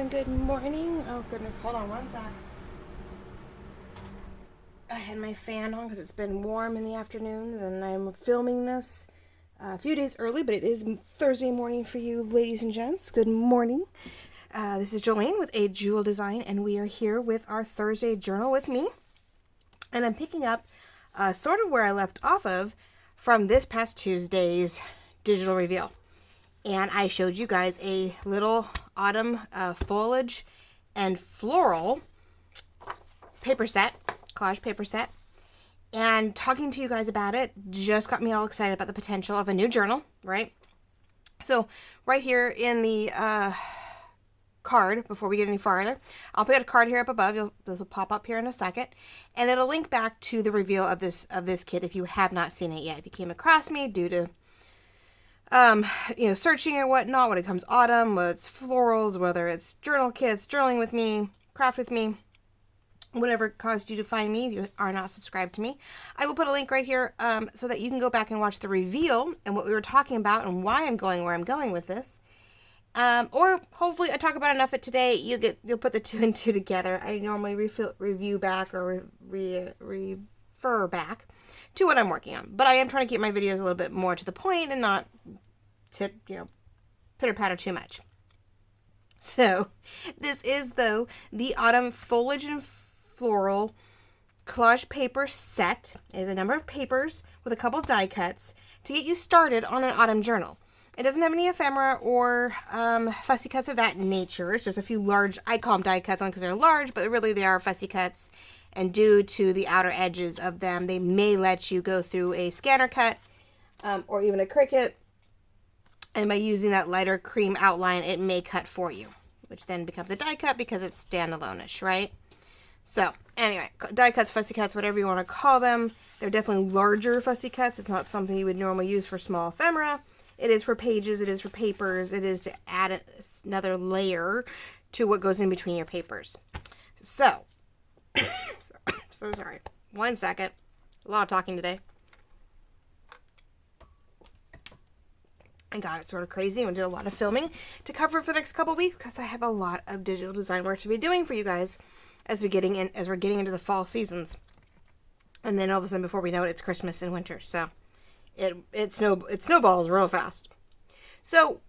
everyone, good morning. Oh goodness, hold on one sec. I had my fan on because it's been warm in the afternoons and I'm filming this a few days early, but it is Thursday morning for you ladies and gents. Good morning. This is Jolene with A Jewel Design and we are here with our Thursday journal with me. And I'm picking up sort of where I left off of from this past Tuesday's digital reveal. And I showed you guys a little autumn foliage and floral paper set, collage paper set. And talking to you guys about it just got me all excited about the potential of a new journal, right? So right here in the card, before we get any farther, I'll put a card here up above. This will pop up here in a second. And it'll link back to the reveal of this kit if you have not seen it yet. If you came across me due to searching or whatnot, when it comes autumn, whether it's florals, whether it's journal kits, journaling with me, craft with me, whatever caused you to find me, if you are not subscribed to me, I will put a link right here so that you can go back and watch the reveal and what we were talking about and why I'm going where I'm going with this. Or hopefully I talk about enough of it today, you'll put the two and two together. I normally review back or refer back to what I'm working on, but I am trying to keep my videos a little bit more to the point and not to, pitter patter too much. So this is, though, the Autumn Foliage and Floral collage paper set. It is a number of papers with a couple die cuts to get you started on an autumn journal. It doesn't have any ephemera or fussy cuts of that nature. It's just a few large, I call them die cuts on because they're large, but really they are fussy cuts. And due to the outer edges of them, they may let you go through a scanner cut or even a Cricut. And by using that lighter cream outline, it may cut for you, which then becomes a die cut because it's standalone-ish, right? So anyway, die cuts, fussy cuts, whatever you want to call them. They're definitely larger fussy cuts. It's not something you would normally use for small ephemera. It is for pages. It is for papers. It is to add another layer to what goes in between your papers. So... So sorry. 1 second. A lot of talking today. I got it sort of crazy and did a lot of filming to cover for the next couple weeks because I have a lot of digital design work to be doing for you guys as we're getting into the fall seasons. And then all of a sudden, before we know it, it's Christmas and winter. So it snowballs real fast. So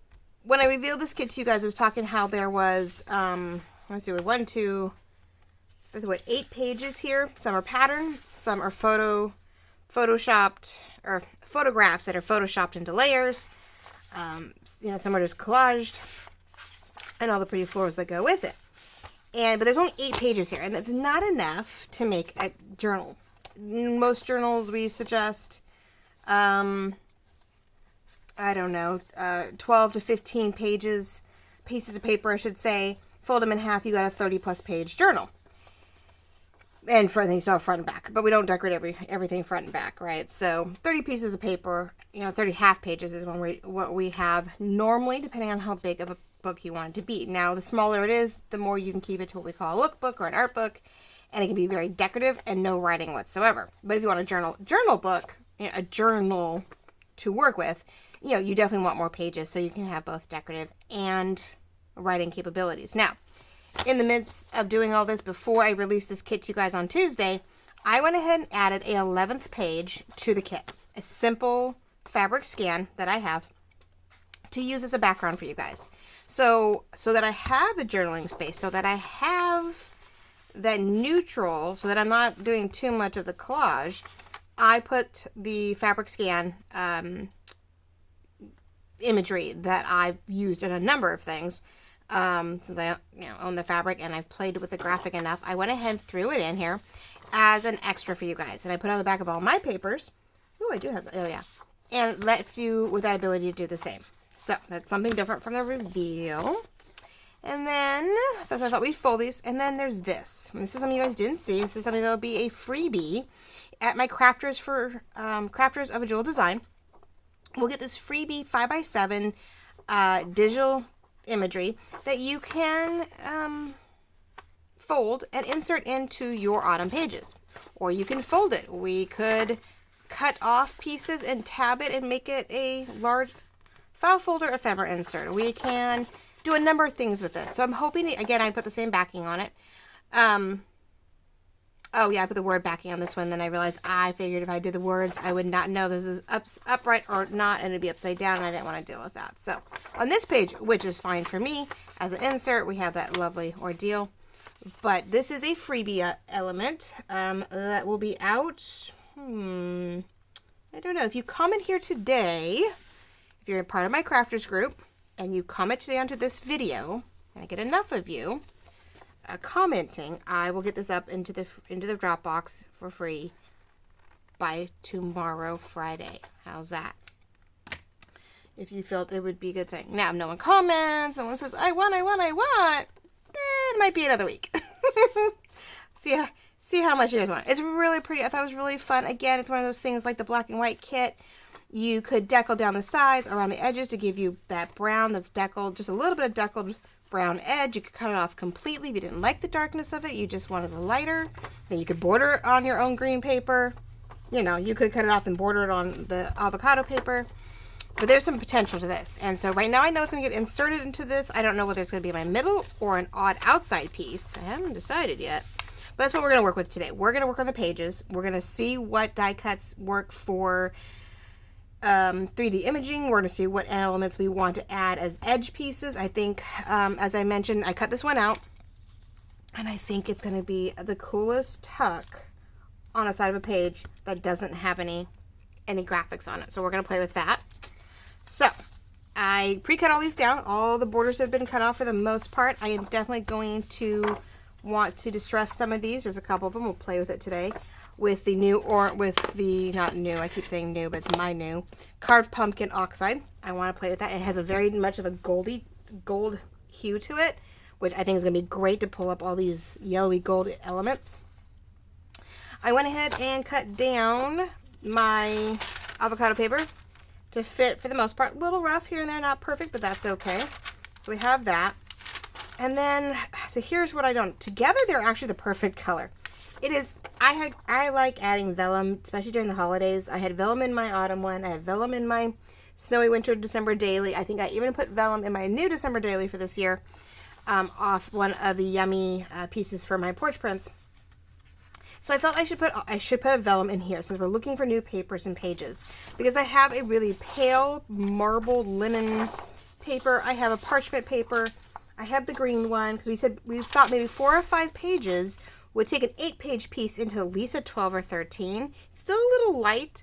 when I revealed this kit to you guys, I was talking how there was let's see, 1, 2. 8 pages here. Some are patterned, some are photoshopped, or photographs that are photoshopped into layers. Some are just collaged, and all the pretty florals that go with it. But there's only 8 pages here, and it's not enough to make a journal. In most journals we suggest, 12 to 15 pieces of paper, I should say. Fold them in half, you got a 30+ page journal. And for everything, so front and back. But we don't decorate everything front and back, right? So 30 pieces of paper, 30 half pages is what we have normally, depending on how big of a book you want it to be. Now, the smaller it is, the more you can keep it to what we call a lookbook or an art book. And it can be very decorative and no writing whatsoever. But if you want a journal book, a journal to work with, you definitely want more pages so you can have both decorative and writing capabilities. Now, in the midst of doing all this, before I released this kit to you guys on Tuesday, I went ahead and added a 11th page to the kit. A simple fabric scan that I have to use as a background for you guys. So that I have the journaling space, so that I have that neutral, so that I'm not doing too much of the collage, I put the fabric scan imagery that I've used in a number of things. Since I own the fabric and I've played with the graphic enough, I went ahead and threw it in here as an extra for you guys. And I put it on the back of all my papers. Oh, I do have that. Oh, yeah. And left you with that ability to do the same. So that's something different from the reveal. And then I thought we'd fold these. And then there's this. And this is something you guys didn't see. This is something that'll be a freebie at my Crafters of a Jewel Design. We'll get this freebie 5x7 digital imagery that you can fold and insert into your autumn pages, or you can fold it. We could cut off pieces and tab it and make it a large file folder ephemera insert. We can do a number of things with this. So I'm hoping, again, I put the same backing on it. Oh yeah, I put the word backing on this one. Then I realized I figured if I did the words, I would not know this is upright or not, and it'd be upside down, and I didn't want to deal with that. So on this page, which is fine for me, as an insert, we have that lovely ordeal. But this is a freebie element that will be out. I don't know. If you comment here today, if you're a part of my crafters group, and you comment today onto this video, and I get enough of you commenting, I will get this up into the Dropbox for free by tomorrow, Friday. How's that? If you felt it would be a good thing. Now, if no one comments, no one says, I want, it might be another week. See how much you guys want. It's really pretty. I thought it was really fun. Again, it's one of those things like the black and white kit. You could decal down the sides, around the edges to give you that brown that's deckled, just a little bit of deckled brown edge. You could cut it off completely if you didn't like the darkness of it. You just wanted the lighter. Then you could border it on your own green paper. You know, you could cut it off and border it on the avocado paper. But there's some potential to this. And so right now I know it's going to get inserted into this. I don't know whether it's going to be my middle or an odd outside piece. I haven't decided yet. But that's what we're going to work with today. We're going to work on the pages. We're going to see what die cuts work for 3D imaging. We're going to see what elements we want to add as edge pieces. I think, as I mentioned, I cut this one out, and I think it's going to be the coolest tuck on a side of a page that doesn't have any graphics on it. So we're going to play with that. So I pre-cut all these down. All the borders have been cut off for the most part. I am definitely going to want to distress some of these. There's a couple of them. We'll play with it today. With the new, or with the, not new, I keep saying new, but it's my new, carved pumpkin oxide. I want to play with that. It has a very much of a gold hue to it, which I think is going to be great to pull up all these yellowy gold elements. I went ahead and cut down my avocado paper to fit for the most part. A little rough here and there, not perfect, but that's okay. So we have that. And then, so here's what I don't, together they're actually the perfect color. It is, I like adding vellum, especially during the holidays. I had vellum in my autumn one. I have vellum in my snowy winter December daily. I think I even put vellum in my new December daily for this year, off one of the yummy pieces for my porch prints. So I felt I should put a vellum in here since we're looking for new papers and pages, because I have a really pale marble linen paper. I have a parchment paper. I have the green one because we thought maybe 4 or 5 pages would take an 8-page piece into at least a 12 or 13. It's still a little light,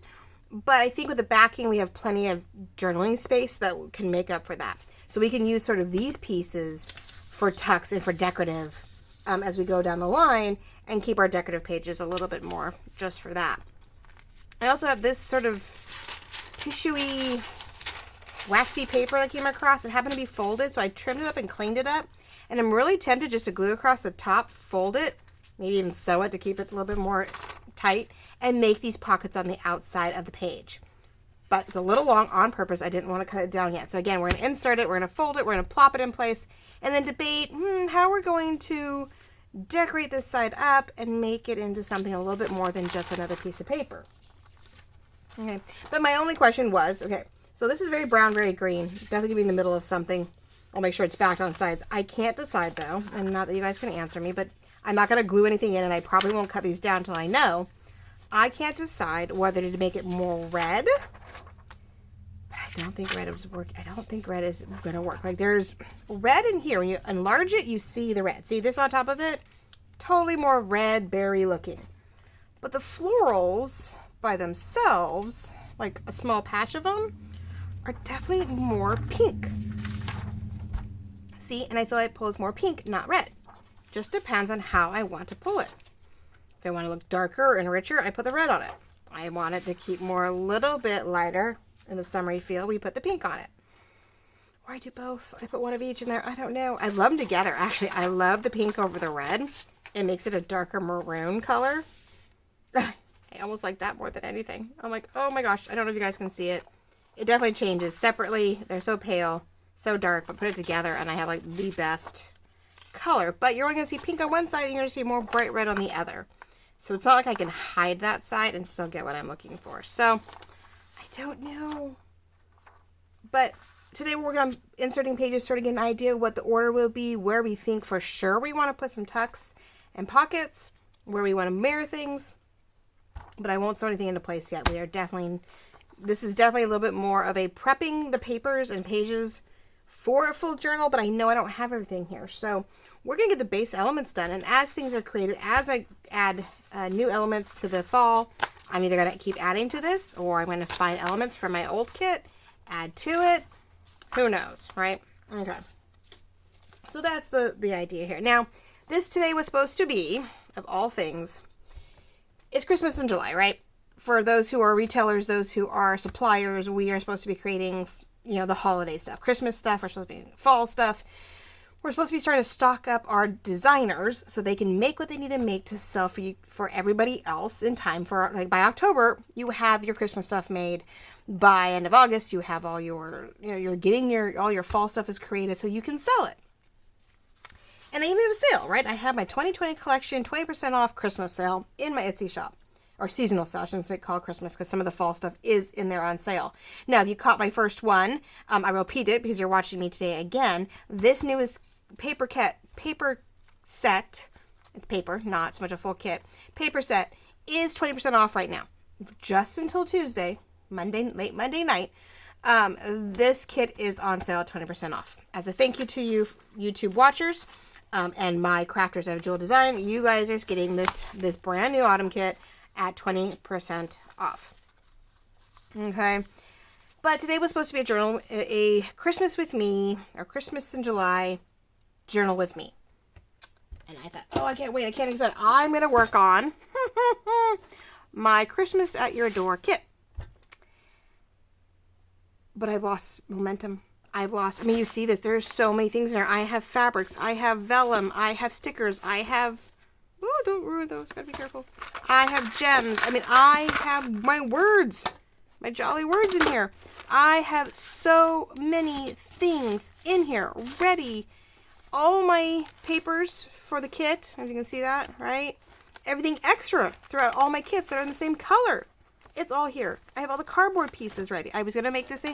but I think with the backing we have plenty of journaling space that can make up for that. So we can use sort of these pieces for tucks and for decorative as we go down the line, and keep our decorative pages a little bit more just for that. I also have this sort of tissuey, waxy paper that came across. It happened to be folded, so I trimmed it up and cleaned it up. And I'm really tempted just to glue across the top, fold it, maybe even sew it to keep it a little bit more tight, and make these pockets on the outside of the page. But it's a little long on purpose. I didn't want to cut it down yet. So again, we're going to insert it, we're going to fold it, we're going to plop it in place, and then debate how we're going to decorate this side up and make it into something a little bit more than just another piece of paper. Okay, but my only question was, okay, so this is very brown, very green. Definitely going to be in the middle of something. I'll make sure it's backed on sides. I can't decide though, and not that you guys can answer me, but I'm not going to glue anything in, and I probably won't cut these down until I know. I can't decide whether to make it more red. I don't think red is work. I don't think red is going to work. Like there's red in here. When you enlarge it, you see the red. See this on top of it? Totally more red berry looking. But the florals by themselves, like a small patch of them, are definitely more pink. See, and I feel like it pulls more pink, not red. Just depends on how I want to pull it. If I want to look darker and richer, I put the red on it. I want it to keep more a little bit lighter in the summery feel, we put the pink on it. Or I do both. I put one of each in there. I don't know. I love them together. Actually, I love the pink over the red. It makes it a darker maroon color. I almost like that more than anything. I'm like, oh my gosh. I don't know if you guys can see it. It definitely changes. Separately, they're so pale, so dark, but put it together and I have like the best color. But you're only going to see pink on one side and you're going to see more bright red on the other. So it's not like I can hide that side and still get what I'm looking for. So I don't know. But today we're working on inserting pages, sort of get an idea of what the order will be, where we think for sure we want to put some tucks and pockets, where we want to mirror things. But I won't sew anything into place yet. This is definitely a little bit more of a prepping the papers and pages for a full journal, but I know I don't have everything here. So we're going to get the base elements done. And as things are created, as I add new elements to the fall, I'm either going to keep adding to this, or I'm going to find elements from my old kit, add to it. Who knows, right? Okay. So that's the idea here. Now, this today was supposed to be, of all things, it's Christmas in July, right? For those who are retailers, those who are suppliers, we are supposed to be creating, the holiday stuff, Christmas stuff. We're supposed to be fall stuff. We're supposed to be starting to stock up our designers so they can make what they need to make to sell for everybody else in time for, like, by October, you have your Christmas stuff made. By end of August, you have all your, you're getting all your fall stuff is created so you can sell it. And I even have a sale, right? I have my 2020 collection 20% off Christmas sale in my Etsy shop. Or seasonal sale, I shouldn't say call Christmas, because some of the fall stuff is in there on sale. Now, if you caught my first one, I repeat it because you're watching me today again. This newest paper set, it's paper, not so much a full kit, paper set is 20% off right now. It's just until Tuesday, late Monday night. This kit is on sale at 20% off. As a thank you to you YouTube watchers, and my crafters of Jewel Design, you guys are getting this brand new autumn kit at 20% off. Okay. But today was supposed to be a journal, a Christmas with me, or Christmas in July journal with me. And I thought, oh, I can't wait. I can't decide. I'm going to work on my Christmas at Your Door kit. But I've lost momentum. You see this. There's so many things in there. I have fabrics. I have vellum. I have stickers. I have... Oh, don't ruin those. Gotta be careful. I have gems. I have my words. My jolly words in here. I have so many things in here ready. All my papers for the kit. If you can see that, right? Everything extra throughout all my kits that are in the same color. It's all here. I have all the cardboard pieces ready. I was going to make this I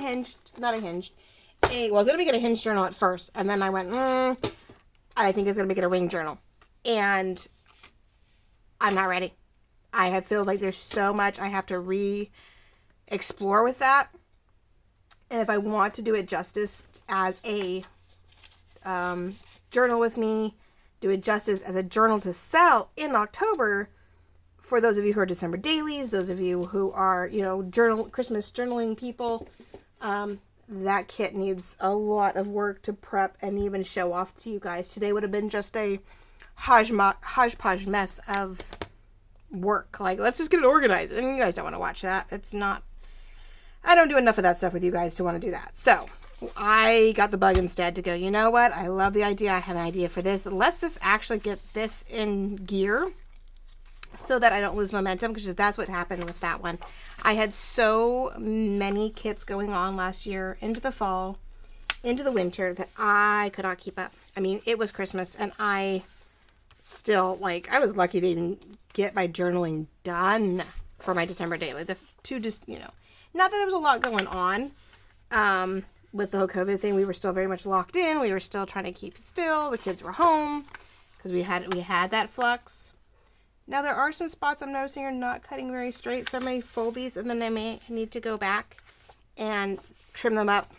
was going to make it a hinged journal at first. And then I went, I think it's going to make it a ring journal. And I'm not ready. I feel like there's so much I have to re-explore with that. And if I want to do it justice as a journal with me, do it justice as a journal to sell in October, for those of you who are December dailies, those of you who are, Christmas journaling people, that kit needs a lot of work to prep and even show off to you guys. Today would have been just a hodgepodge mess of work. Like, let's just get it organized. And you guys don't want to watch that. I don't do enough of that stuff with you guys to want to do that. So I got the bug instead to go, you know what? I love the idea. I have an idea for this. Let's just actually get this in gear so that I don't lose momentum, because that's what happened with that one. I had so many kits going on last year into the fall, into the winter, that I could not keep up. It was Christmas, and I still, I was lucky to even get my journaling done for my December daily. Not that there was a lot going on with the whole COVID thing. We were still very much locked in. We were still trying to keep still. The kids were home because we had that flux. Now, there are some spots I'm noticing are not cutting very straight, so I may fold these, and then I may need to go back and trim them up.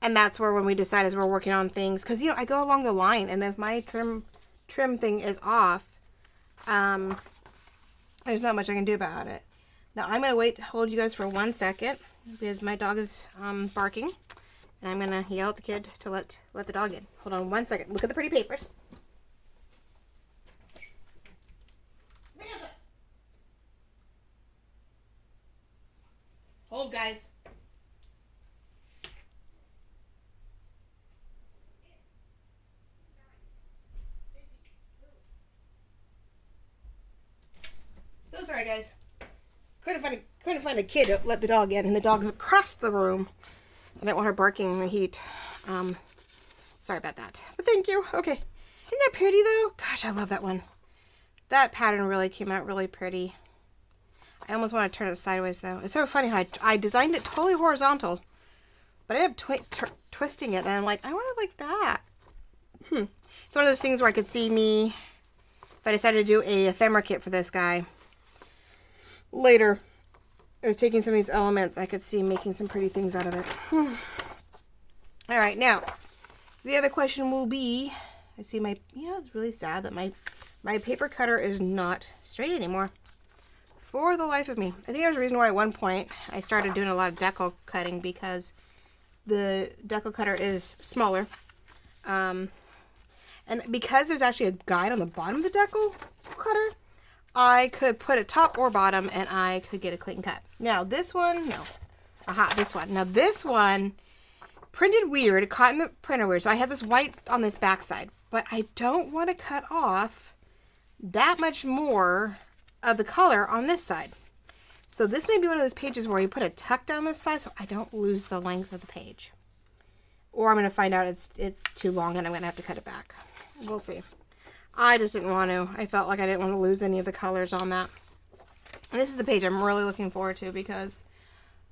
And that's where, when we decide as we're working on things, because, I go along the line, and if my trim thing is off, there's not much I can do about it. Now, I'm going to hold you guys for 1 second, because my dog is barking, and I'm going to yell at the kid to let the dog in. Hold on 1 second. Look at the pretty papers. Hold, guys. So sorry, guys. Couldn't find a kid to let the dog in, and the dog's across the room. I don't want her barking in the heat. Sorry about that. But thank you. Okay. Isn't that pretty, though? Gosh, I love that one. That pattern really came out really pretty. I almost want to turn it sideways, though. It's so funny how I designed it totally horizontal But I ended up twisting it, and I'm like, I want it like that. It's one of those things where I could see me, if I decided to do a ephemera kit for this guy later, I was taking some of these elements, I could see making some pretty things out of it. All right, now, the other question will be, I see my, it's really sad that my paper cutter is not straight anymore. For the life of me. I think there's a reason why at one point I started doing a lot of deco cutting, because the deco cutter is smaller. And because there's actually a guide on the bottom of the deco cutter, I could put it top or bottom and I could get a clean cut. Now this one, no. Aha, this one. Now this one printed weird. It caught in the printer weird. So I have this white on this back side, but I don't want to cut off that much more of the color on this side. So this may be one of those pages where you put a tuck down this side so I don't lose the length of the page. Or I'm going to find out it's too long and I'm going to have to cut it back. We'll see. I just didn't want to. I felt like I didn't want to lose any of the colors on that. And this is the page I'm really looking forward to, because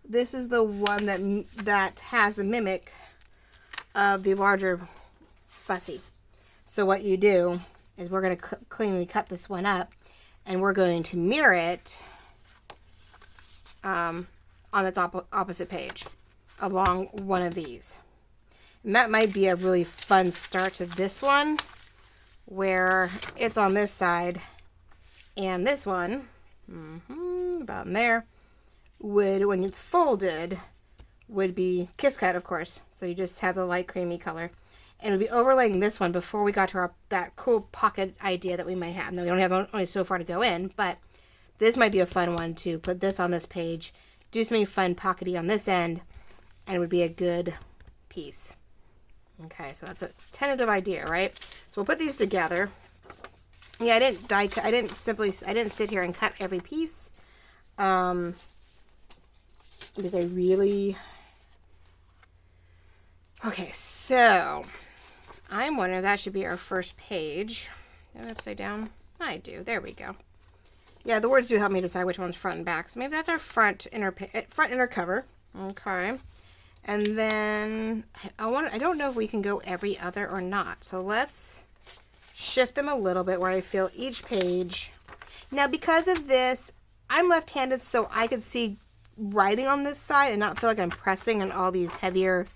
this is the one that has the mimic of the larger fussy. So what you do is we're going to cleanly cut this one up, and we're going to mirror it on its opposite page along one of these. And that might be a really fun start to this one, where it's on this side, and this one, about in there, would, when it's folded, would be kiss cut, of course. So you just have the light creamy color. And it would be overlaying this one before we got to that cool pocket idea that we might have. Now, we only so far to go in, but this might be a fun one to put this on this page, do something fun pockety on this end, and it would be a good piece. Okay, so that's a tentative idea, right? So we'll put these together. Yeah, I didn't sit here and cut every piece, because I really... Okay, so I'm wondering if that should be our first page. Is that upside down? I do. There we go. Yeah, the words do help me decide which one's front and back. So maybe that's our front inner cover. Okay. And then I don't know if we can go every other or not. So let's shift them a little bit where I feel each page. Now, because of this, I'm left-handed, so I could see writing on this side and not feel like I'm pressing on all these heavier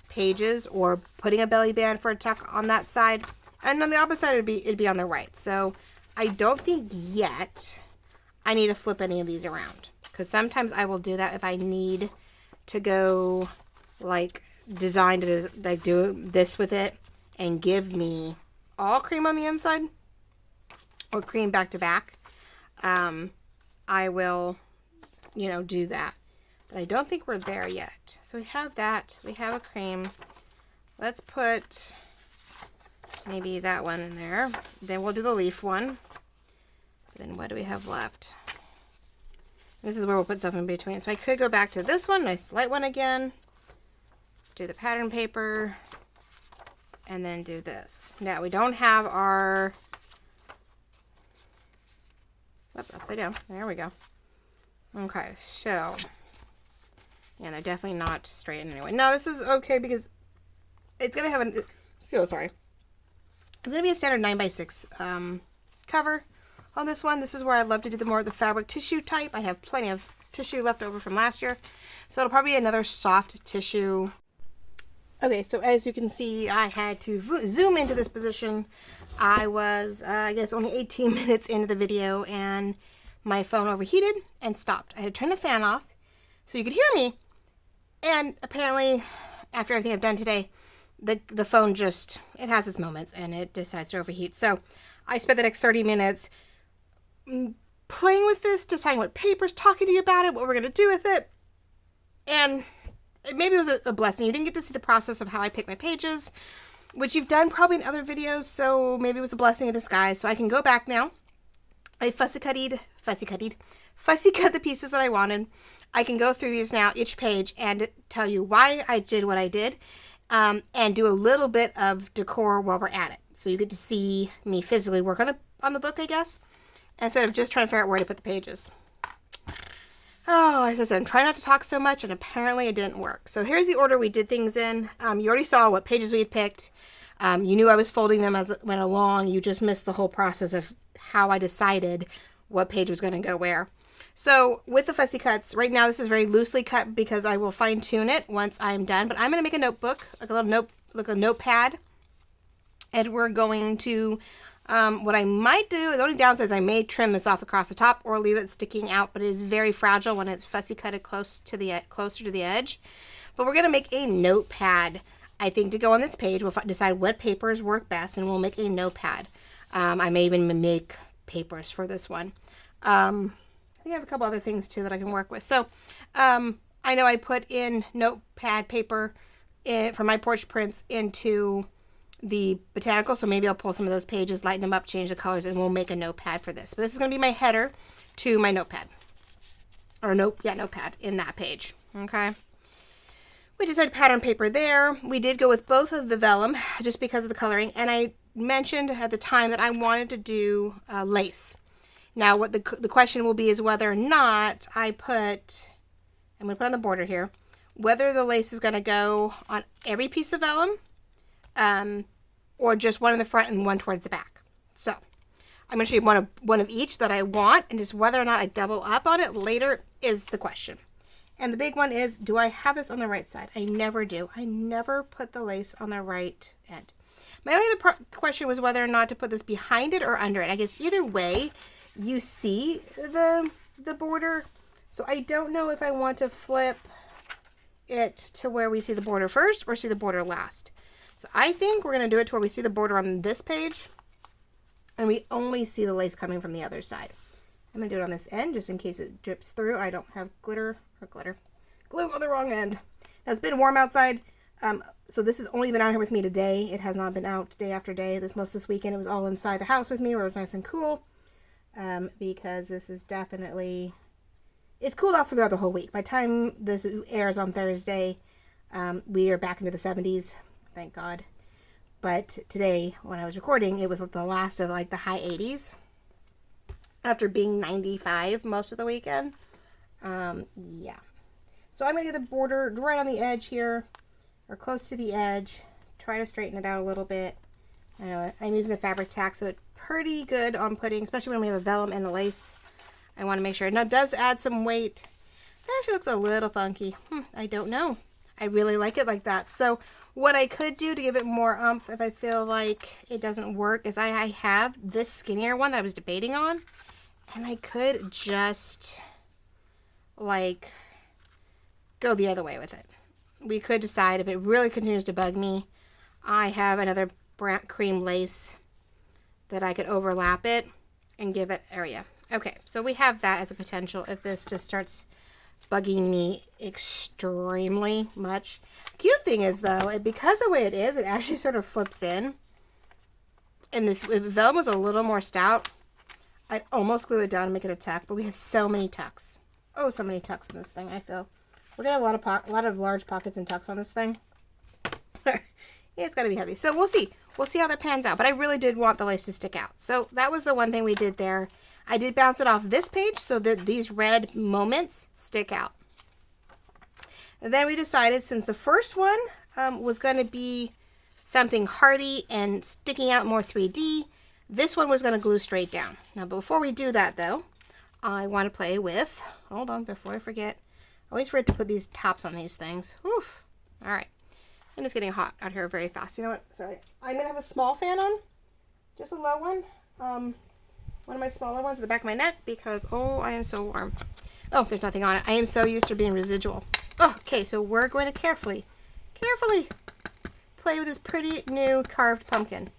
pages or putting a belly band for a tuck on that side. And on the opposite side, it'd be on the right. So I don't think yet I need to flip any of these around, because sometimes I will do that if I need to go like design to like do this with it and give me all cream on the inside or cream back to back. I will, do that. But I don't think we're there yet. So we have that. We have a cream. Let's put maybe that one in there. Then we'll do the leaf one. Then what do we have left? This is where we'll put stuff in between. So I could go back to this one, nice light one again. Do the pattern paper. And then do this. Now we don't have our... Oops, upside down. There we go. Okay, so... Yeah, they're definitely not straight anyway. No, this is okay because it's going to have It's going to be a standard 9x6 cover on this one. This is where I love to do the fabric tissue type. I have plenty of tissue left over from last year. So it'll probably be another soft tissue. Okay, so as you can see, I had to zoom into this position. I was, I guess, only 18 minutes into the video, and my phone overheated and stopped. I had to turn the fan off so you could hear me. And apparently, after everything I've done today, the phone just, it has its moments, and it decides to overheat. So I spent the next 30 minutes playing with this, deciding what papers, talking to you about it, what we're going to do with it. And maybe it was a blessing. You didn't get to see the process of how I pick my pages, which you've done probably in other videos, so maybe it was a blessing in disguise. So I can go back now. I fussy cut the pieces that I wanted. I can go through these now, each page, and tell you why I did what I did, and do a little bit of decor while we're at it. So you get to see me physically work on the book, I guess, instead of just trying to figure out where to put the pages. Oh, as I said, I'm trying not to talk so much, and apparently it didn't work. So here's the order we did things in. You already saw what pages we had picked. You knew I was folding them as it went along. You just missed the whole process of how I decided what page was going to go where. So with the fussy cuts, right now this is very loosely cut because I will fine tune it once I'm done. But I'm going to make a notebook, like a little notepad, and we're going to. What I might do, the only downside is I may trim this off across the top or leave it sticking out, but it is very fragile when it's fussy cutted closer to the edge. But we're going to make a notepad, I think, to go on this page. We'll decide what papers work best, and we'll make a notepad. I may even make papers for this one. I think I have a couple other things, too, that I can work with. So, I know I put in notepad paper for my porch prints into the botanical, so maybe I'll pull some of those pages, lighten them up, change the colors, and we'll make a notepad for this. But this is going to be my header to my notepad. Or notepad in that page. Okay. We decided pattern paper there. We did go with both of the vellum just because of the coloring, and I mentioned at the time that I wanted to do lace. Now, what the question will be is whether or not I'm going to put on the border here, whether the lace is going to go on every piece of vellum, or just one in the front and one towards the back. So I'm going to show you one of each that I want, and just whether or not I double up on it later is the question. And the big one is, do I have this on the right side? I never do. I never put the lace on the right end. My only other question was whether or not to put this behind it or under it. I guess either way, you see the border. So I don't know if I want to flip it to where we see the border first or see the border last. So I think we're going to do it to where we see the border on this page, and we only see the lace coming from the other side. I'm going to do it on this end just in case it drips through. I don't have glue on the wrong end. Now, it's been warm outside, so this has only been out here with me today. It has not been out day after day. Most this weekend it was all inside the house with me where it was nice and cool, because this is definitely, it's cooled off throughout the whole week. By the time this airs on Thursday, we are back into the 70s. Thank God. But today, when I was recording, it was the last of like the high 80s. After being 95 most of the weekend. Yeah. So I'm going to get the border right on the edge here, or close to the edge. Try to straighten it out a little bit. I'm using the fabric tack, so it's pretty good on putting, especially when we have a vellum and a lace. I want to make sure. Now, it does add some weight. It actually looks a little funky. I don't know. I really like it like that. So what I could do to give it more oomph if I feel like it doesn't work is I have this skinnier one that I was debating on, and I could just like go the other way with it. We could decide if it really continues to bug me, I have another cream lace that I could overlap it and give it area. Okay, so we have that as a potential if this just starts bugging me extremely much. Cute thing is, though, because the way it is, it actually sort of flips in. And if vellum was a little more stout, I'd almost glue it down and make it a tuck. But we have so many tucks. Oh, so many tucks in this thing, I feel. We're going to have a lot of large pockets and tucks on this thing. Yeah, it's got to be heavy. So we'll see. We'll see how that pans out. But I really did want the lace to stick out. So that was the one thing we did there. I did bounce it off this page so that these red moments stick out. And then we decided, since the first one was going to be something hardy and sticking out more 3D, this one was going to glue straight down. Now, before we do that, though, I want to play with, hold on, before I forget, I always forget to put these tops on these things. Whew. All right. And it's getting hot out here very fast. You know what? Sorry. I'm going to have a small fan on, just a low one. One of my smaller ones at the back of my neck because, oh, I am so warm. Oh, there's nothing on it. I am so used to being residual. Oh, okay, so we're going to carefully play with this pretty new carved pumpkin.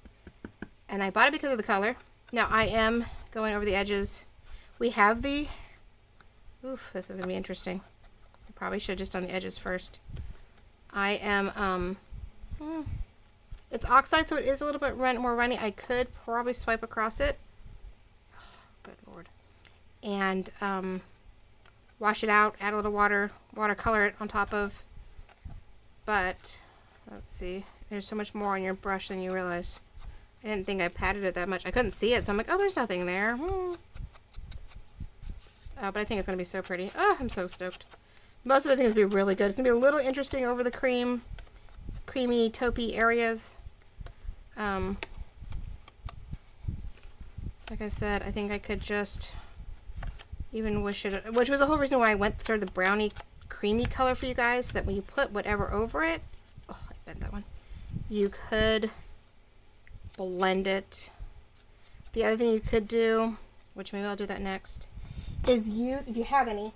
And I bought it because of the color. Now, I am going over the edges. We have the, oof, this is going to be interesting. I probably should have just done the edges first. I am, it's oxide, so it is a little bit more runny. I could probably swipe across it. Good Lord. And wash it out, add a little watercolor it on top of. But let's see, there's so much more on your brush than you realize. I didn't think I patted it that much. I couldn't see it, so I'm like, oh, there's nothing there. But I think it's going to be so pretty. Oh, I'm so stoked. Most of the things will be really good. It's going to be a little interesting over the creamy, taupey areas. Like I said, I think I could just even wish it, which was the whole reason why I went sort of the brownie creamy color for you guys, so that when you put whatever over it, oh, I bent that one, you could blend it. The other thing you could do, which maybe I'll do that next, is use, if you have any,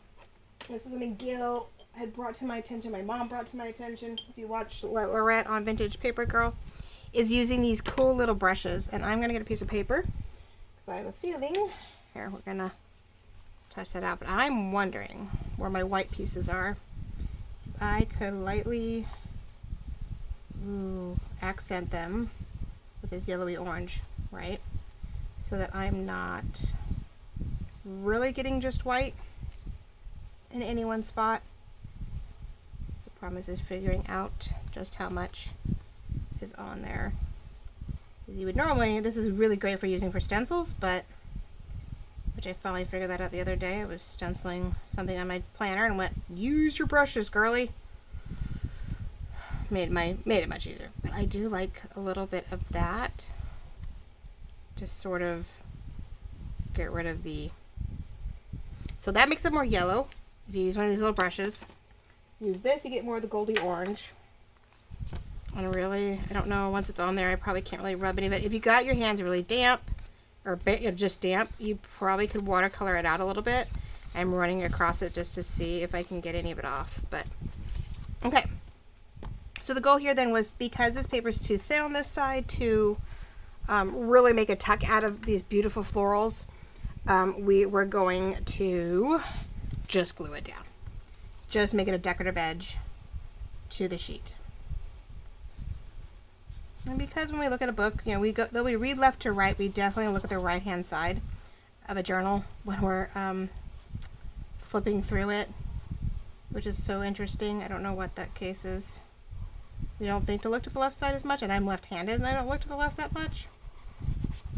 this is something Gil had brought to my attention, my mom brought to my attention, if you watch Lorette on Vintage Paper Girl, is using these cool little brushes. And I'm going to get a piece of paper, because I have a feeling, here, we're going to touch that out, but I'm wondering where my white pieces are. If I could lightly accent them with this yellowy orange, right? So that I'm not really getting just white in any one spot. The problem is figuring out just how much is on there. As you would normally, this is really great for using for stencils, but which I finally figured that out the other day. I was stenciling something on my planner and went, use your brushes, girly. Made it much easier. But I do like a little bit of that. Just sort of get rid of the, so that makes it more yellow. If you use one of these little brushes, use this, you get more of the goldy orange. And really, I don't know, once it's on there, I probably can't really rub any of it. If you got your hands really damp, or just damp, you probably could watercolor it out a little bit. I'm running across it just to see if I can get any of it off, but okay. So the goal here then was, because this paper is too thin on this side to really make a tuck out of these beautiful florals, we were going to just glue it down. Just make it a decorative edge to the sheet. And because when we look at a book, you know, though we read left to right, we definitely look at the right hand side of a journal when we're flipping through it, which is so interesting. I don't know what that case is. We don't think to look to the left side as much, and I'm left-handed and I don't look to the left that much.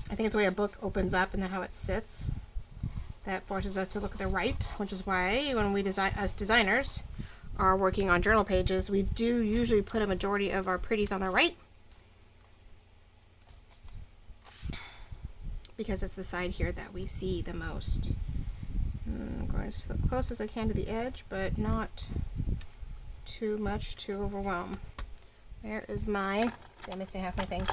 I think it's the way a book opens up and how it sits that forces us to look at the right, which is why when we as designers are working on journal pages, we do usually put a majority of our pretties on the right, because it's the side here that we see the most. I'm going to slip close as I can to the edge, but not too much to overwhelm. There is my, see, I'm missing half my things.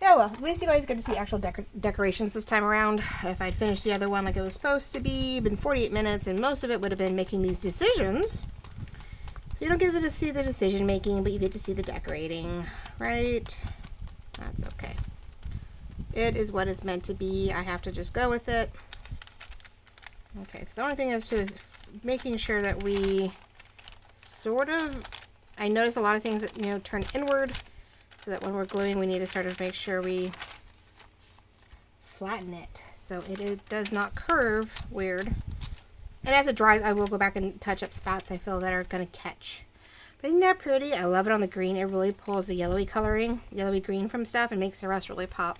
Yeah, well, at least you guys get to see actual decorations this time around. If I'd finished the other one like it was supposed to be, been 48 minutes, and most of it would have been making these decisions. So you don't get to see the decision making, but you get to see the decorating, right? That's okay. It is what it's meant to be. I have to just go with it. Okay, so the only thing is making sure that we sort of, I notice a lot of things that, you know, turn inward, so that when we're gluing, we need to sort of make sure we flatten it so it does not curve weird. And as it dries, I will go back and touch up spots I feel that are going to catch. But isn't that pretty? I love it on the green. It really pulls the yellowy coloring, yellowy green from stuff, and makes the rest really pop.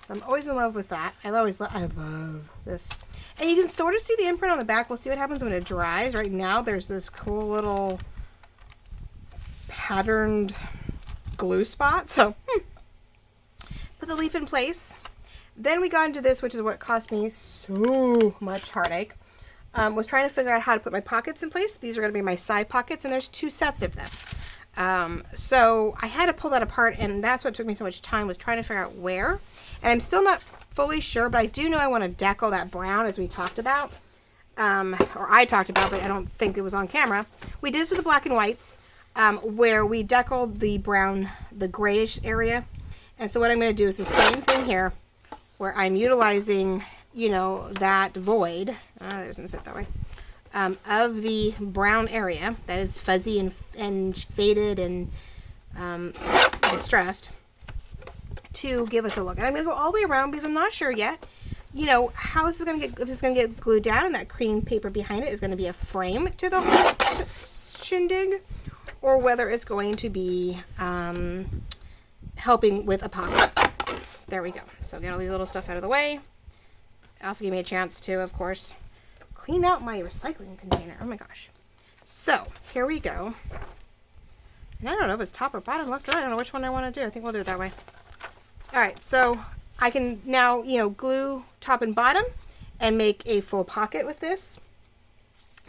So I'm always in love with that. I love this. And you can sort of see the imprint on the back. We'll see what happens when it dries. Right now, there's this cool little patterned glue spot. So put the leaf in place. Then we got into this, which is what cost me so much heartache. Was trying to figure out how to put my pockets in place. These are going to be my side pockets, and there's 2 sets of them. So I had to pull that apart, and that's what took me so much time, was trying to figure out where. And I'm still not fully sure, but I do know I want to deco that brown, as we talked about. Or I talked about, but I don't think it was on camera. We did this with the black and whites, where we decoed the brown, the grayish area. And so what I'm going to do is the same thing here, where I'm utilizing, you know, that void, it doesn't fit that way, of the brown area that is fuzzy and faded and distressed, to give us a look. And I'm going to go all the way around because I'm not sure yet, you know, how this is going to get, if this is going to get glued down and that cream paper behind it is going to be a frame to the whole shindig, or whether it's going to be helping with a pocket. There we go. So get all these little stuff out of the way. It also gave me a chance to, of course, clean out my recycling container. Oh my gosh. So here we go. And I don't know if it's top or bottom, left or right. I don't know which one I want to do. I think we'll do it that way. All right, so I can now, glue top and bottom and make a full pocket with this.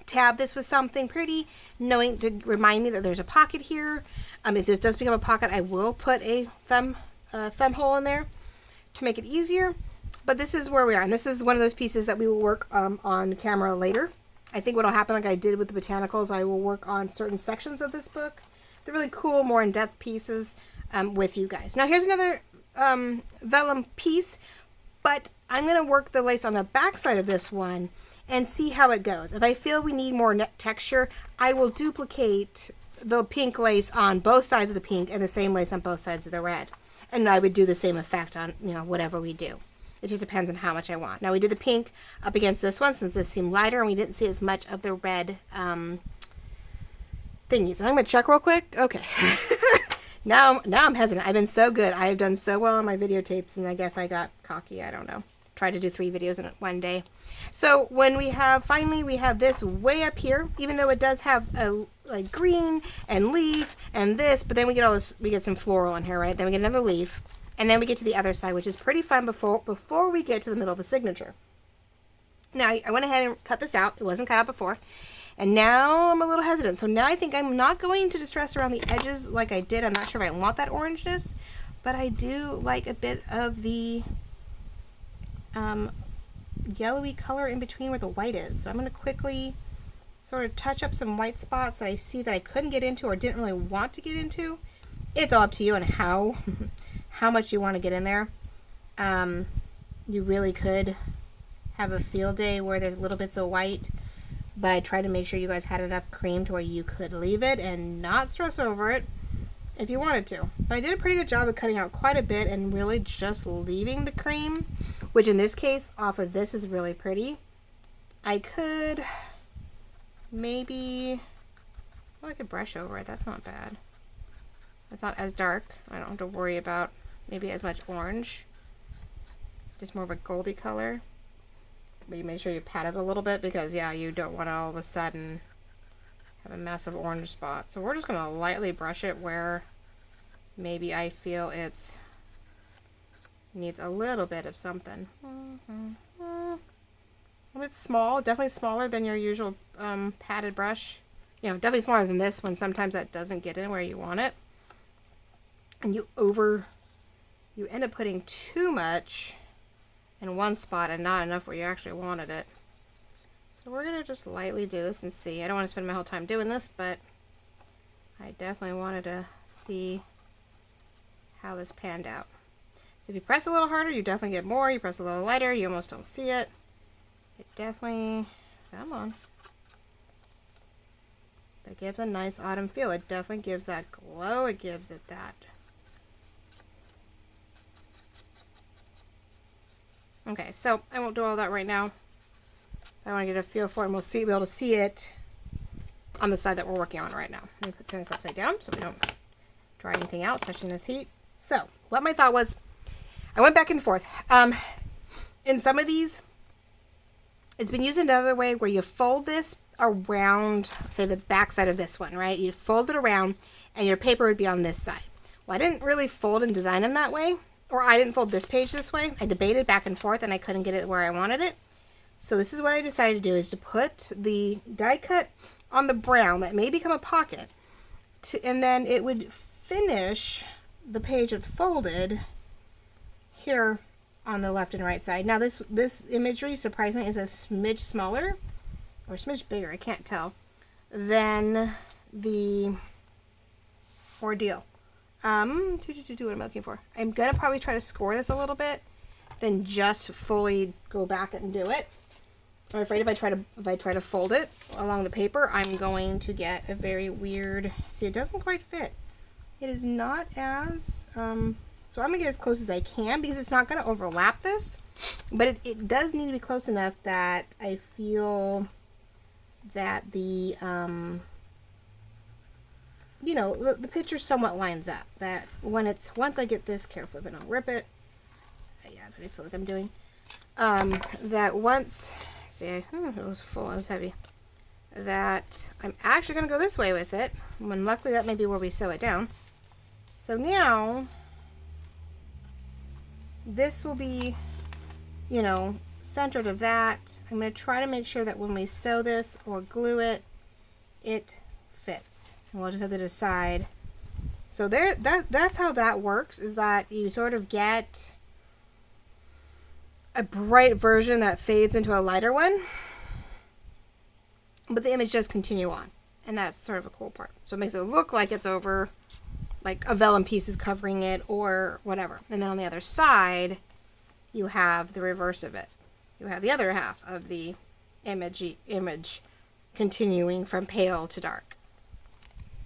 Tab this with something pretty, knowing to remind me that there's a pocket here. If this does become a pocket, I will put a thumb hole in there to make it easier. But this is where we are, and this is one of those pieces that we will work on camera later. I think what will happen, like I did with the botanicals, I will work on certain sections of this book. They're really cool, more in-depth pieces with you guys. Now here's another vellum piece, but I'm going to work the lace on the back side of this one and see how it goes. If I feel we need more texture, I will duplicate the pink lace on both sides of the pink and the same lace on both sides of the red. And I would do the same effect on, whatever we do. It just depends on how much I want. Now we did the pink up against this one since this seemed lighter and we didn't see as much of the red thingies. And I'm going to check real quick. Okay. Now I'm hesitant. I've been so good. I've done so well on my videotapes and I guess I got cocky. I don't know. Tried to do 3 videos in one day. So when we have, finally we have this way up here, even though it does have a like green and leaf and this, but then we get all this, we get some floral in here, right? Then we get another leaf. And then we get to the other side, which is pretty fun before we get to the middle of the signature. Now, I went ahead and cut this out. It wasn't cut out before. And now I'm a little hesitant. So now I think I'm not going to distress around the edges like I did. I'm not sure if I want that orangeness. But I do like a bit of the yellowy color in between where the white is. So I'm going to quickly sort of touch up some white spots that I see that I couldn't get into or didn't really want to get into. It's all up to you on how much you want to get in there. You really could have a field day where there's little bits of white, but I tried to make sure you guys had enough cream to where you could leave it and not stress over it if you wanted to. But I did a pretty good job of cutting out quite a bit and really just leaving the cream, which in this case off of this is really pretty. I could maybe, I could brush over it. That's not bad. It's not as dark. I don't have to worry about maybe as much orange. Just more of a goldy color. But you make sure you pat it a little bit because, yeah, you don't want to all of a sudden have a massive orange spot. So we're just going to lightly brush it where maybe I feel it's needs a little bit of something. It's small, definitely smaller than your usual padded brush. Definitely smaller than this one. Sometimes that doesn't get in where you want it. And you end up putting too much in one spot and not enough where you actually wanted it. So we're going to just lightly do this and see. I don't want to spend my whole time doing this, but I definitely wanted to see how this panned out. So if you press a little harder, you definitely get more. You press a little lighter, you almost don't see it. It definitely, come on. It gives a nice autumn feel. It definitely gives that glow. It gives it that. Okay, so I won't do all that right now. I want to get a feel for it, and we'll be able to see it on the side that we're working on right now. Let me turn this upside down so we don't dry anything out, especially in this heat. So, what my thought was, I went back and forth. In some of these, it's been used another way where you fold this around, say, the back side of this one, right? You fold it around, and your paper would be on this side. Well, I didn't really fold and design them that way. Or I didn't fold this page this way. I debated back and forth and I couldn't get it where I wanted it. So this is what I decided to do, is to put the die cut on the brown that may become a pocket. And then it would finish the page that's folded here on the left and right side. Now this imagery, surprisingly, is a smidge smaller. Or a smidge bigger, I can't tell. Than the ordeal. What am I looking for? I'm gonna probably try to score this a little bit, then just fully go back and do it. I'm afraid if I try to fold it along the paper, I'm going to get a very weird. See, it doesn't quite fit. It is not as so I'm gonna get as close as I can because it's not gonna overlap this, but it does need to be close enough that I feel that the the picture somewhat lines up. That once I get this, careful if I don't rip it. Yeah, that's what I feel like I'm doing. That once, see, it was full, it was heavy. That I'm actually going to go this way with it, when luckily that may be where we sew it down. So now, this will be, you know, centered of that. I'm going to try to make sure that when we sew this or glue it, it fits. And we'll just have to decide. So there, that's how that works, is that you sort of get a bright version that fades into a lighter one, but the image does continue on, and that's sort of a cool part. So it makes it look like it's over, like a vellum piece is covering it or whatever. And then on the other side, you have the reverse of it. You have the other half of the image continuing from pale to dark.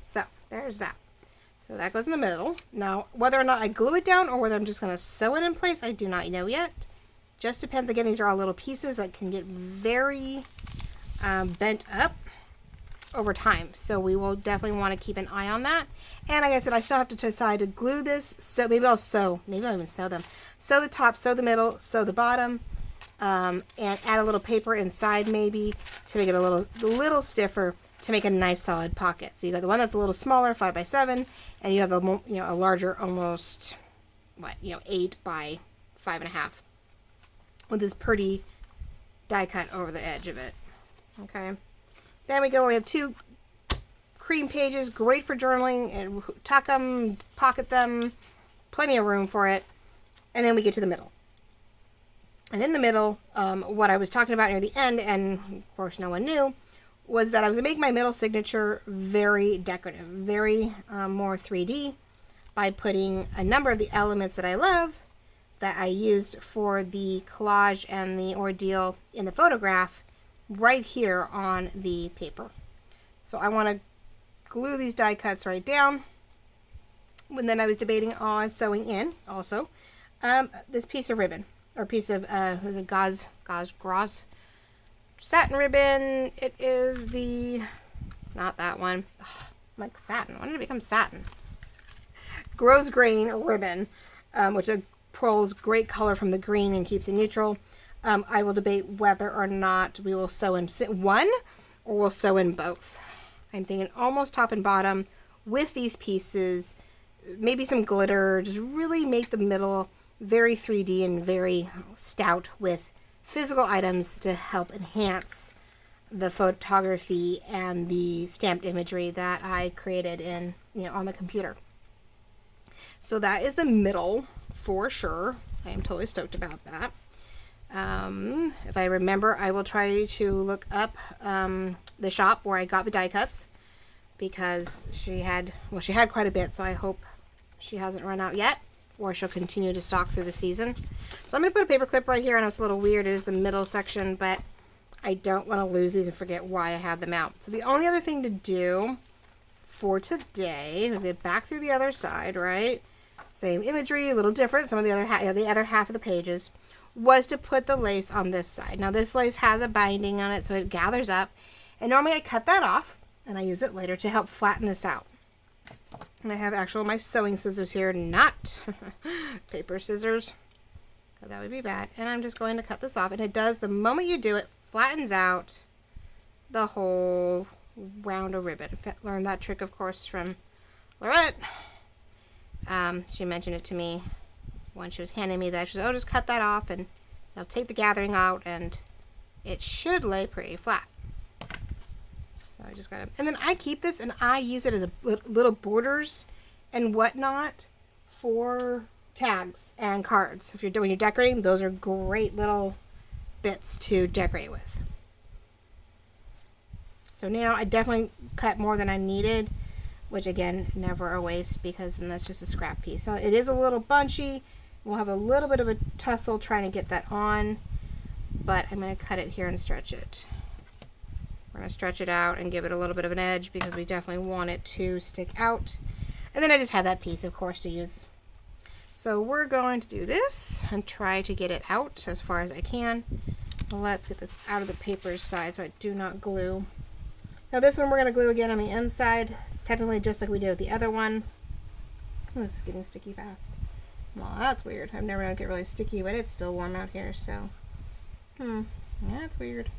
So there's that. So that goes in the middle. Now, whether or not I glue it down or whether I'm just going to sew it in place, I do not know yet. Just depends. Again, these are all little pieces that can get very bent up over time. So we will definitely want to keep an eye on that. And like I said, I still have to decide to glue this. So maybe I'll sew. Maybe I'll even sew them. Sew the top, sew the middle, sew the bottom, and add a little paper inside maybe to make it a little stiffer, to make a nice solid pocket. So you got the one that's a little smaller, 5x7, and you have a larger, almost 8 by 5.5, with this pretty die cut over the edge of it. Okay. Then we have 2 cream pages, great for journaling, and tuck them, pocket them, plenty of room for it. And then we get to the middle. And in the middle, what I was talking about near the end, and of course no one knew, was that I was going to make my middle signature very decorative, very more 3D, by putting a number of the elements that I love, that I used for the collage and the ordeal in the photograph, right here on the paper. So I want to glue these die cuts right down. And then I was debating on sewing in also this piece of ribbon, or piece of was it gauze satin ribbon. It is the, not that one. Ugh, like satin. When did it become satin? Rose grain ribbon, which pulls great color from the green and keeps it neutral. I will debate whether or not we will sew in one or we'll sew in both. I'm thinking almost top and bottom with these pieces, maybe some glitter, just really make the middle very 3D and very stout with physical items to help enhance the photography and the stamped imagery that I created on the computer. So that is the middle for sure. I am totally stoked about that. If I remember, I will try to look up the shop where I got the die cuts, because she had quite a bit, so I hope she hasn't run out yet, or she'll continue to stock through the season. So I'm going to put a paper clip right here. I know it's a little weird. It is the middle section, but I don't want to lose these and forget why I have them out. So the only other thing to do for today is get back through the other side, right? Same imagery, a little different. Some of the other half of the pages was to put the lace on this side. Now this lace has a binding on it, so it gathers up. And normally I cut that off, and I use it later to help flatten this out. And I have my sewing scissors here, not paper scissors. That would be bad. And I'm just going to cut this off. And it does, the moment you do it, flattens out the whole round of ribbon. I learned that trick, of course, from Lorette. She mentioned it to me when she was handing me that. She said, oh, just cut that off and I'll take the gathering out and it should lay pretty flat. So I just got it. And then I keep this and I use it as little borders and whatnot for tags and cards. If you're doing your decorating, those are great little bits to decorate with. So now I definitely cut more than I needed, which again, never a waste, because then that's just a scrap piece. So it is a little bunchy. We'll have a little bit of a tussle trying to get that on, but I'm going to cut it here and stretch it. We're going to stretch it out and give it a little bit of an edge because we definitely want it to stick out. And then I just have that piece, of course, to use. So we're going to do this and try to get it out as far as I can. Let's get this out of the paper side so I do not glue. Now this one we're going to glue again on the inside. It's technically just like we did with the other one. Oh, this is getting sticky fast. Well, that's weird. I've never known it get really sticky, but it's still warm out here, so. That's weird.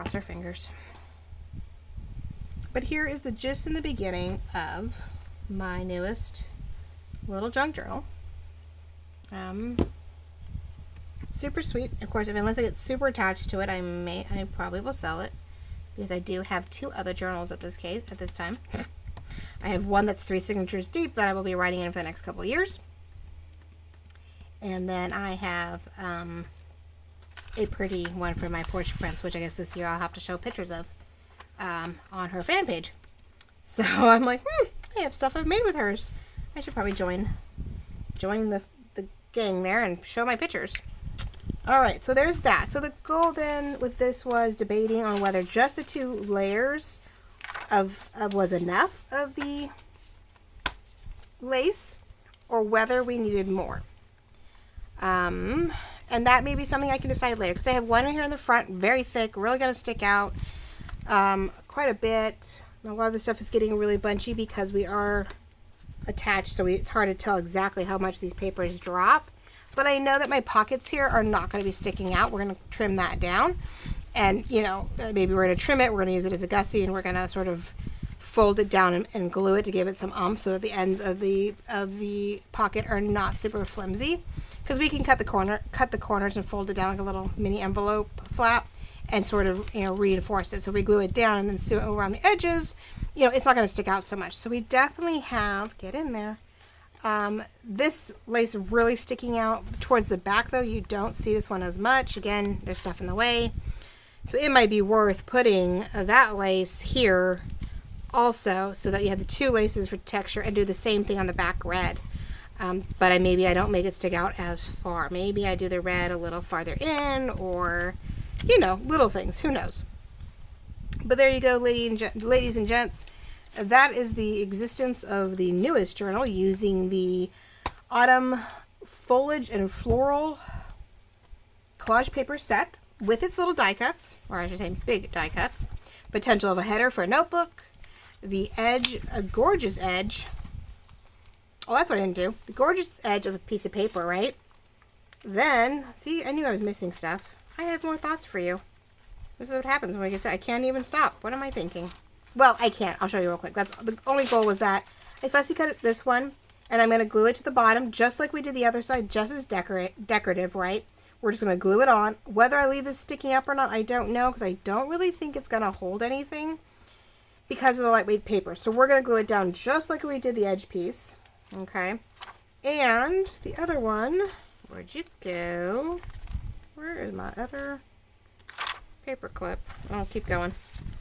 Cross our fingers. But here is the gist in the beginning of my newest little junk journal. Super sweet. Of course, unless I get super attached to it, I probably will sell it, because I do have 2 other journals at this time. I have one that's 3 signatures deep that I will be writing in for the next couple of years. And then I have a pretty one for my porch prints, which I guess this year I'll have to show pictures of on her fan page. So I'm like, I have stuff I've made with hers. I should probably join the gang there and show my pictures. All right, so there's that. So the goal then with this was debating on whether just the 2 layers of was enough of the lace, or whether we needed more. And that may be something I can decide later, because I have one here in the front, very thick, really going to stick out quite a bit. And a lot of the stuff is getting really bunchy because we are attached, so it's hard to tell exactly how much these papers drop. But I know that my pockets here are not going to be sticking out. We're going to trim that down, and maybe we're going to trim it, we're going to use it as a gussie, and we're going to sort of fold it down and glue it to give it some oomph, so that the ends of the pocket are not super flimsy, because we can cut the corners and fold it down like a little mini envelope flap and sort of reinforce it. So if we glue it down and then sew it around the edges, it's not going to stick out so much. So we definitely have, get in there, this lace really sticking out towards the back, though. You don't see this one as much. Again, there's stuff in the way. So it might be worth putting that lace here also, so that you have the 2 laces for texture, and do the same thing on the back red. But maybe I don't make it stick out as far. Maybe I do the red a little farther in, or, little things. Who knows? But there you go, ladies and gents. That is the existence of the newest journal, using the Autumn Foliage and Floral collage paper set with its little die cuts, or I should say big die cuts. Potential of a header for a notebook. The edge, a gorgeous edge. Oh, that's what I didn't do. The gorgeous edge of a piece of paper, right? Then, see, I knew I was missing stuff. I have more thoughts for you. This is what happens when we get set. I can't even stop. What am I thinking? Well, I can't. I'll show you real quick. That's the only goal, was that I fussy cut this one, and I'm going to glue it to the bottom, just like we did the other side, just as decorative, right? We're just going to glue it on. Whether I leave this sticking up or not, I don't know, because I don't really think it's going to hold anything because of the lightweight paper. So we're going to glue it down just like we did the edge piece. Okay. And the other one, where'd you go? Where is my other paper clip? Oh, keep going.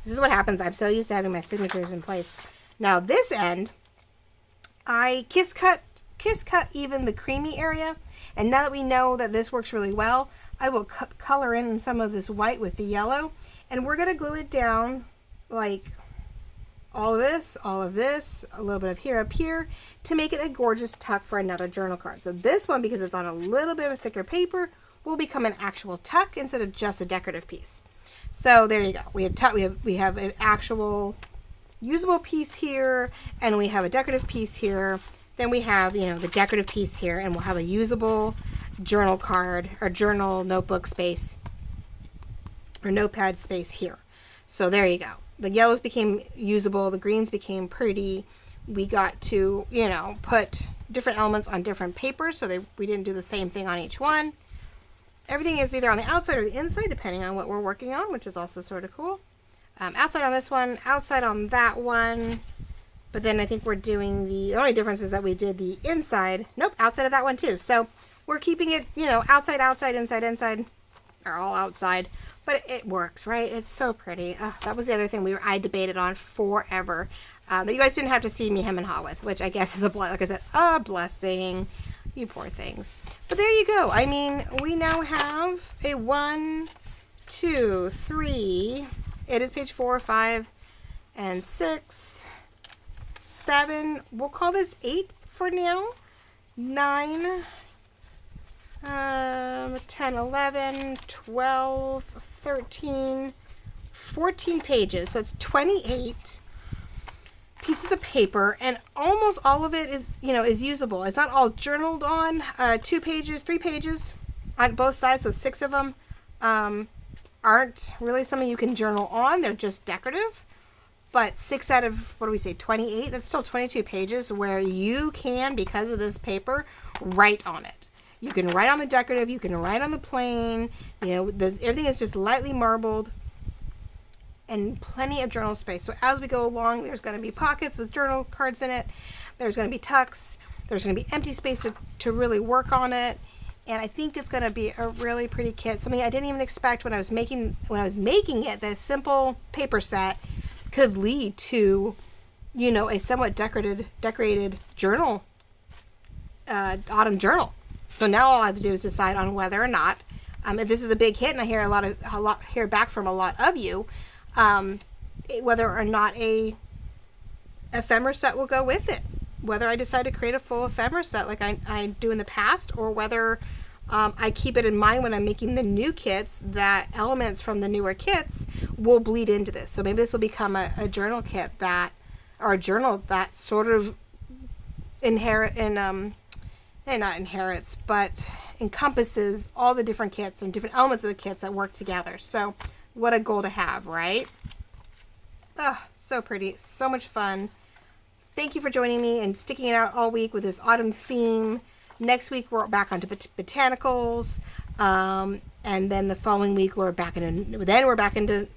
This is what happens. I'm so used to having my signatures in place. Now this end, I kiss cut even the creamy area. And now that we know that this works really well, I will color in some of this white with the yellow. And we're going to glue it down like all of this, a little bit of here up here, to make it a gorgeous tuck for another journal card. So this one, because it's on a little bit of a thicker paper, will become an actual tuck instead of just a decorative piece. So there you go. We have an actual usable piece here, and we have a decorative piece here. Then we have, the decorative piece here, and we'll have a usable journal card or journal notebook space or notepad space here. So there you go. The yellows became usable. The greens became pretty. We got to, put different elements on different papers, so we didn't do the same thing on each one. Everything is either on the outside or the inside, depending on what we're working on, which is also sort of cool. Outside on this one, outside on that one. But then I think we're doing the only difference is that we did the inside. Nope, outside of that one too. So we're keeping it, outside, outside, inside, inside, or all outside. But it works, right? It's so pretty. That was the other thing I debated on forever. That you guys didn't have to see me hem and haw with, which I guess is like I said, a blessing. You poor things. But there you go. I mean, we now have a 1, 2, 3. It is page 4, 5, and 6, 7. We'll call this 8 for now. 9, 10, 11, 12, 13, 14 pages. So it's 28 pieces of paper, and almost all of it is usable. It's not all journaled on. 2 pages, 3 pages on both sides, so 6 of them. aren't really something you can journal on. They're just decorative. But 6 out of, what do we say, 28? That's still 22 pages where you can, because of this paper, write on it. You can write on the decorative. You can write on the plain. You know, everything is just lightly marbled and plenty of journal space. So as we go along, there's going to be pockets with journal cards in it. There's going to be tucks. There's going to be empty space to really work on it. And I think it's going to be a really pretty kit. Something I didn't even expect when I was making it. This simple paper set could lead to, you know, a somewhat decorated journal, autumn journal. So now all I have to do is decide on whether or not, if this is a big hit, and I hear back from a lot of you, whether or not a ephemera set will go with it. Whether I decide to create a full ephemera set like I do in the past, or whether I keep it in mind when I'm making the new kits that elements from the newer kits will bleed into this. So maybe this will become a journal kit or a journal that sort of encompasses all the different kits and different elements of the kits that work together. So what a goal to have, right? Oh, so pretty, so much fun. Thank you for joining me and sticking it out all week with this autumn theme. Next week we're back onto botanicals, and then the following week we're back into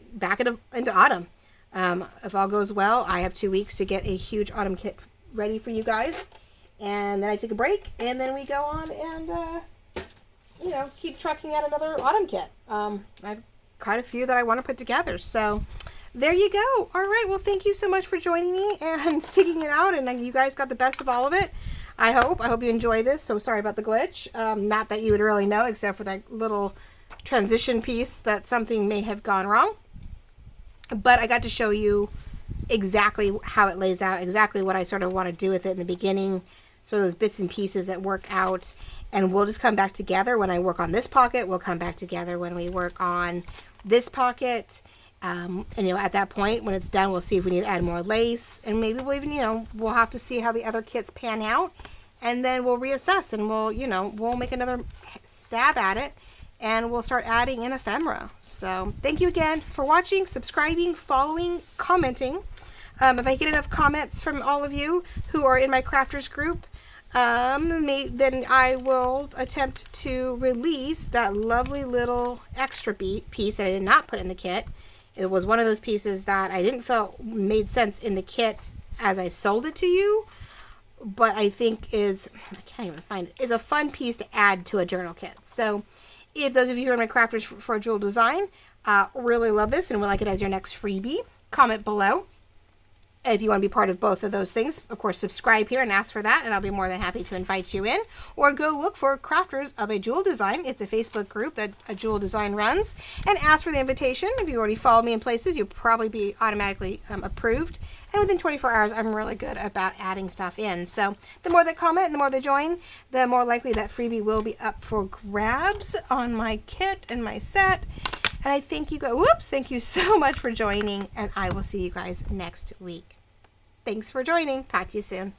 autumn. If all goes well, I have 2 weeks to get a huge autumn kit ready for you guys, and then I take a break, and then we go on and keep trucking out another autumn kit. I've quite a few that I want to put together, so there you go. All right, well, thank you so much for joining me and sticking it out, and you guys got the best of all of it. I hope you enjoy this. So sorry about the glitch. Not that you would really know, except for that little transition piece that something may have gone wrong. But I got to show you exactly how it lays out, exactly what I sort of want to do with it in the beginning. So those bits and pieces that work out. And we'll just come back together when I work on this pocket. We'll come back together when we work on this pocket. And at that point, when it's done, we'll see if we need to add more lace, and maybe we'll even, we'll have to see how the other kits pan out, and then we'll reassess, and we'll make another stab at it, and we'll start adding in ephemera. So thank you again for watching, subscribing, following, commenting. If I get enough comments from all of you who are in my crafters group, then I will attempt to release that lovely little extra piece that I did not put in the kit. It was one of those pieces that I didn't feel made sense in the kit as I sold it to you, but I think I can't even find it, is a fun piece to add to a journal kit. So if those of you who are my crafters for jewel design really love this and would like it as your next freebie, comment below. If you want to be part of both of those things, of course, subscribe here and ask for that, and I'll be more than happy to invite you in. Or go look for Crafters of a Jewel Design. It's a Facebook group that a Jewel Design runs, and ask for the invitation. If you already follow me in places, you'll probably be automatically approved. And within 24 hours, I'm really good about adding stuff in. So the more they comment and the more they join, the more likely that freebie will be up for grabs on my kit and my set. And I thank you so much for joining, and I will see you guys next week. Thanks for joining. Talk to you soon.